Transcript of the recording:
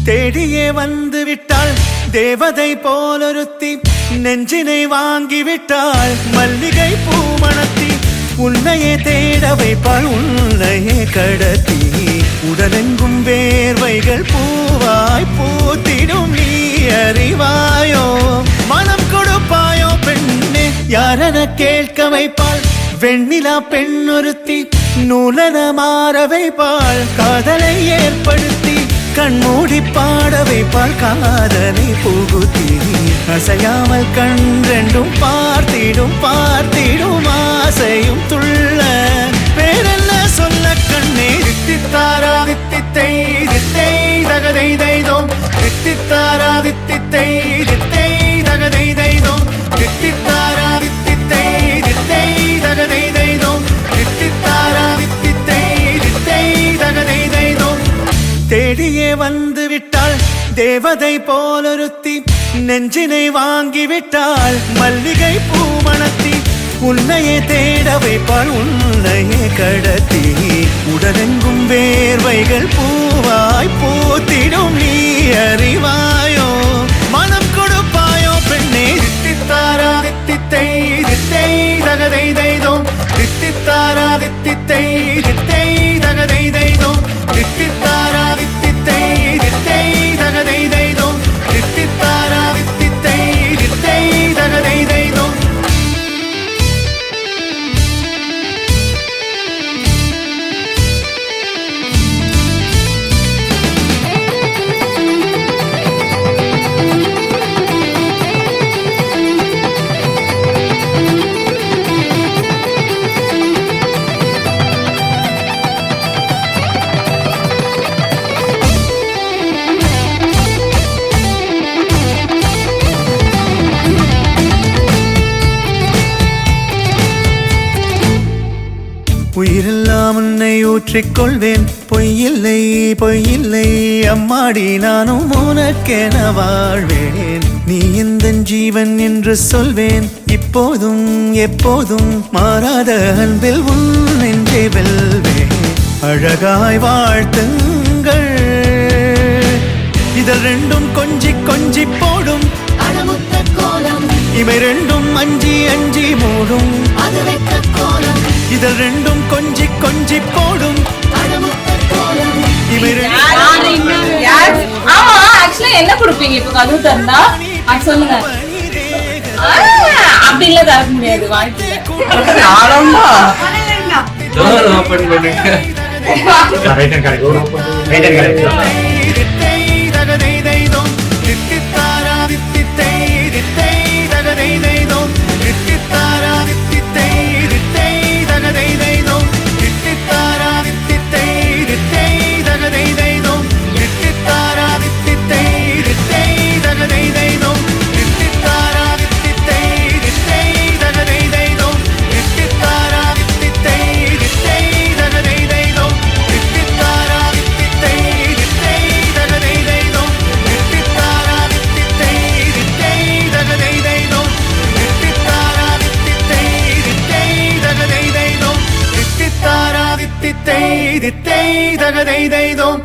தேடியே வந்து விட்டாள் தேவதை போலொருத்தி, நெஞ்சினை வாங்கி விட்டாள் மல்லிகை பூமணத்தி. உன்னையே தேட வைப்பாள் உன்னையே கடத்தி, உடலெங்கும் வேர்வைகள் பூவாய் பூத்திடும் நீ அறிவாயோ. மனம் கொடுப்பாயோ பெண்ணே யாரென கேட்க வைப்பாள் வெண்ணிலா பெண்ணொருத்தி, நூலன மாற வைப்பாள் காதலை ஏற்படுத்தி. கண்மூடி பாட வைப்பாள் காதலை புகுத்தி, அசையாமல் கண்ரெண்டும் பார்த்திடும் பார்த்திடும் ஆசையும் துள்ள. பேரென்ன சொல்ல கண்ணே தித்தித்தாரா தித்தித்தை தித்தை தகதை தைதோம், தித்தித்தாரா தித்தித்தை தித்தை தகதை தைதோம், தித்தித்தாரா தித்தித்தை தித்தை தகதை தைதோம், தித்தித்தாரா தித்தித்தை தித்தை தகதை தைதோம். தேடியே வந்து விட்டாள் தேவதை போலொருத்தி, நெஞ்சினை வாங்கி விட்டாள் மல்லிகை பூமணத்தி. உன்னையே தேட வைப்பாள் உன்னையே கடத்தி, உடலெங்கும் வேர்வைகள் பூவாய் பூத்திடும் நீ அறிவாயோ. மனம் கொடுப்பாயோ பெண்ணே தித்தித்தாரா தித்தித்தை தித்தை தகதை தைதோம், தித்தித்தாரா தித்தித்தை தித்தை தகதை தைதோம், தித்தித்தாரா தித்தித்தை தித்தை தகதை தைதோம், தித்தித்தாரா தித்தித்தை தித்தை தகதை தைதோம். உயிரெல்லாம் உன்னை ஊற்றிக்கொள்வேன், பொய்யில்லை பொய்யில்லை அம்மாடி நானும் உனக்கென வாழ்வேன். நீ இந்த ஜீவன் என்று சொல்வேன், இப்போதும் எப்போதும் மாறாத அன்பில் உன் நெஞ்சை வெல்வேன். அழகாய் வாழ்த்துங்கள் இதழ் ரெண்டும் கொஞ்சி கொஞ்சி போடும், இவை ரெண்டும் அஞ்சி அஞ்சி மூடும், இதழ் ரெண்டும் கொஞ்சி கொஞ்சி போடும், இவை என்ன கொடுப்பீங்க இப்ப கதவு திறந்தா சொல்லுங்க. அப்படி இல்ல தர முடியாது வாய்ப்பு. தித்தை தித்தை தகதை தைதோம்.